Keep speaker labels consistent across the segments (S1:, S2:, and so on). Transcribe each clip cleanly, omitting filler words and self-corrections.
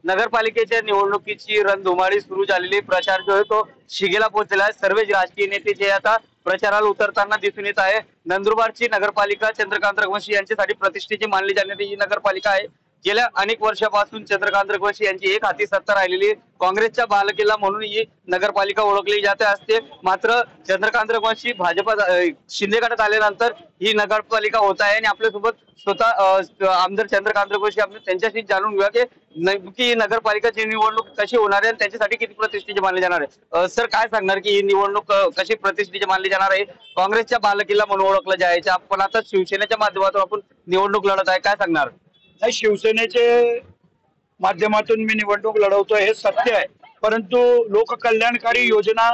S1: नगरपालिकेच्या निवडणुकीची रणधुमाळी सुरू झालेली, प्रचार जो आहे तो शिगेला पोहोचलेला आहे। सर्व राजकीय नेते जे आता प्रचाराला उतरताना दिसून येत आहे। नंदुरबारची नगरपालिका चंद्रकांत रघुवंशी यांच्यासाठी प्रतिष्ठेची मानली जाणारी ही नगरपालिका आहे। गेल्या अनेक वर्षापासून चंद्रकांत रघुवंशी यांची एक हाती सत्ता राहिलेली, काँग्रेसच्या बालेकिल्ला म्हणून ही नगरपालिका ओळखली जाते असते। मात्र चंद्रकांत रघुवंशी भाजपा शिंदे गटात आल्यानंतर ही नगरपालिका होत आहे आणि आपल्यासोबत स्वतः आमदार चंद्रकांत रघुवंशी आपण त्यांच्याशी जाणून घेऊया की नक्की नगरपालिकाची निवडणूक कशी होणार आहे आणि त्याच्यासाठी किती प्रतिष्ठेची मानली जाणार आहे। सर काय सांगणार की ही निवडणूक कशी प्रतिष्ठेची मानली जाणार आहे? काँग्रेसच्या बालेकिल्ला म्हणून ओळखलं जायचं, आपण आता शिवसेनेच्या माध्यमातून आपण निवडणूक लढत आहे, काय सांगणार?
S2: शिवसेनेचे माध्यमातून मी निवडणूक लढवतोय हे सत्य आहे, परंतु लोककल्याणकारी योजना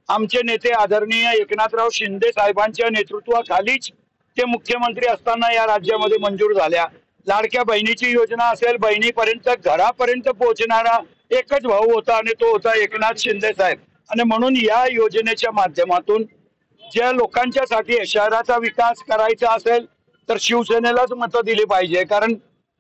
S2: आमचे नेते आदरणीय एकनाथराव शिंदे साहेबांच्या नेतृत्वाखालीच ते मुख्यमंत्री असताना या राज्यामध्ये मंजूर झाल्या। लाडक्या बहिणीची योजना असेल, बहिणीपर्यंत घरापर्यंत पोहोचणारा एकच भाऊ होता आणि तो होता एकनाथ शिंदे साहेब। आणि म्हणून या योजनेच्या माध्यमातून ज्या लोकांच्यासाठी शहराचा विकास करायचा असेल तर शिवसेनेलाच मतं दिली पाहिजे, कारण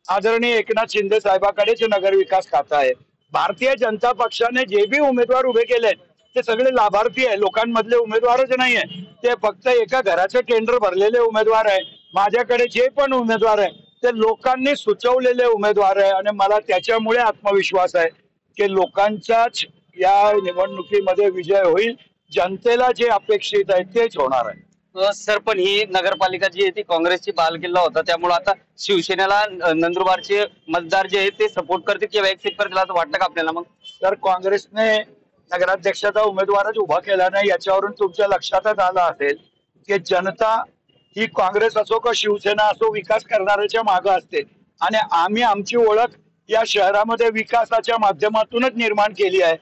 S2: आदरणीय एकनाथ शिंदे साहेबांकडेच नगर विकास खातं आहे। भारतीय जनता पक्षाने जे बी उमेदवार उभे केले ते सगळे लाभार्थी आहे, लोकांमधले उमेदवारच नाही आहे, ते फक्त एका घराचं टेंडर भरलेले उमेदवार आहे। माझ्याकडे जे पण उमेदवार आहे ते लोकांनी सुचवलेले उमेदवार आहे आणि मला त्याच्यामुळे आत्मविश्वास आहे की लोकांचाच या निवडणुकीमध्ये विजय होईल। जनतेला जे अपेक्षित आहे तेच होणार आहे।
S1: सर पण ही नगरपालिका जी आहे ती काँग्रेसची बालेकिल्ला होता, त्यामुळे आता शिवसेनेला नंदुरबारचे मतदार जे आहेत ते सपोर्ट करतील किंवा एक्सेप्ट करतील असं वाटतं का आपल्याला? मग
S2: तर काँग्रेसने नगराध्यक्षाचा उमेदवारच उभा केला नाही, याच्यावरून तुमच्या लक्षातच आलं असेल की जनता ही काँग्रेस असो का शिवसेना असो विकास करणाऱ्याच्या मागे असते आणि आम्ही आमची ओळख या शहरामध्ये विकासाच्या माध्यमातूनच निर्माण केली आहे।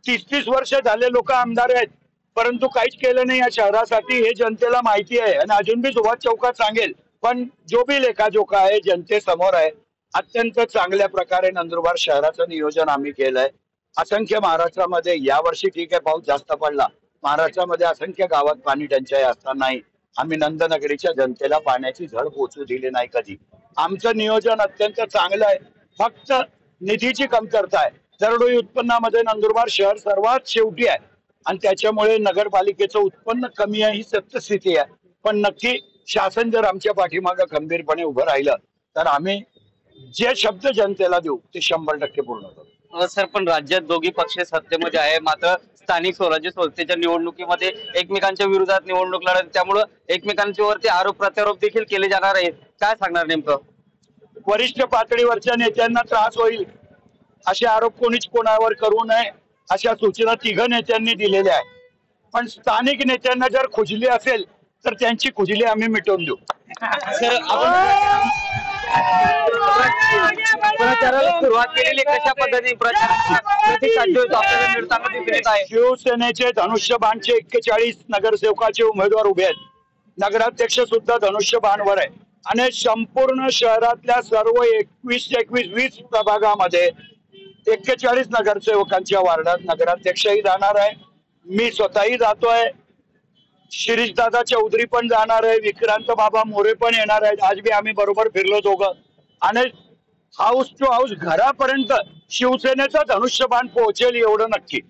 S2: 30-30 वर्ष झाले लोक आमदार आहेत, परंतु काहीच केलं नाही या शहरासाठी, हे जनतेला माहिती आहे आणि अजून बी सुभाष चौकात सांगेल। पण जो बी लेखाजोखा आहे जनतेसमोर आहे। अत्यंत चांगल्या प्रकारे नंदुरबार शहराचं नियोजन आम्ही केलंय। असंख्य महाराष्ट्रामध्ये यावर्षी ठीक आहे पाऊस जास्त पडला, महाराष्ट्रामध्ये असंख्य गावात पाणी टंचाई असतानाही आम्ही नंदनगरीच्या जनतेला पाण्याची झळ पोचू दिली नाही कधी। आमचं नियोजन अत्यंत चांगलं आहे, फक्त निधीची कमतरता आहे। दरडोई उत्पन्नामध्ये नंदुरबार शहर सर्वात शेवटी आहे आणि त्याच्यामुळे नगरपालिकेचं उत्पन्न कमी आहे ही सत्यस्थिती आहे। पण नक्की शासन जर आमच्या पाठीमागे खंबीरपणे उभं राहिलं तर आम्ही जे शब्द जनतेला देऊ ते 100% पूर्ण करू।
S1: सर पण राज्यात दोघी पक्ष सत्तेमध्ये आहे, मात्र स्थानिक स्वराज्य संस्थेच्या निवडणुकीमध्ये एकमेकांच्या विरोधात निवडणूक लढत, त्यामुळे एकमेकांच्यावरती आरोप प्रत्यारोप देखील केले जाणार आहेत, काय सांगणार नेमकं?
S2: वरिष्ठ पातळीवरच्या नेत्यांना त्रास होईल असे आरोप कोणीच कोणावर करू नये अशा सूचना तिघ नेत्यांनी दिलेल्या आहेत। पण स्थानिक नेत्यांना जर खुजली असेल तर त्यांची खुजली आम्ही मिटवून देऊ।
S1: सर आपण प्रचाराला सुरुवात केलेली, कशा पद्धतीने प्रतिसाद आपल्याला मिळताना दिसून येत आहे?
S2: शिवसेनेचे धनुष्यबाणचे 41 नगरसेवकाचे उमेदवार उभे आहेत, नगराध्यक्ष सुद्धा धनुष्यबाणवर आहे आणि संपूर्ण शहरातल्या सर्व 21 प्रभागामध्ये 41 नगरसेवकांच्या वार्डात नगराध्यक्षही जाणार आहे, मी स्वतःही जातोय, शिरीषदादा चौधरी पण जाणार आहे, विक्रांत बाबा मोरे पण येणार आहेत। आज बी आम्ही बरोबर फिरलो दोघं आणि हाऊस टू हाऊस घरापर्यंत शिवसेनेचं धनुष्यबाण पोहोचेल एवढं नक्की।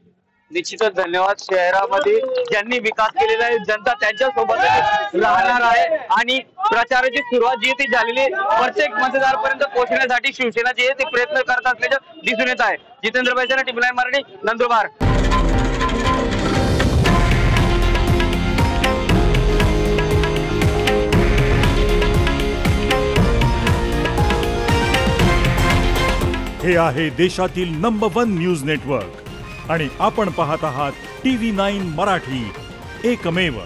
S1: निश्चितच धन्यवाद। शहरामध्ये ज्यांनी विकास केलेला आहे जनता त्यांच्या सोबत राहणार आहे आणि प्रचाराची सुरुवात जी ती झालेली, प्रत्येक मतदारापर्यंत पोहोचण्यासाठी शिवसेना जी आहे ती प्रयत्न करत असल्याचं दिसून येत आहे। जितेंद्र बैसना, टीव्ही 9 मराठी, नंदुरबार।
S3: हे आहे देशातील नंबर 1 न्यूज नेटवर्क आणि आपण पाहत आहात टीव्ही 9 मराठी, एकमेव।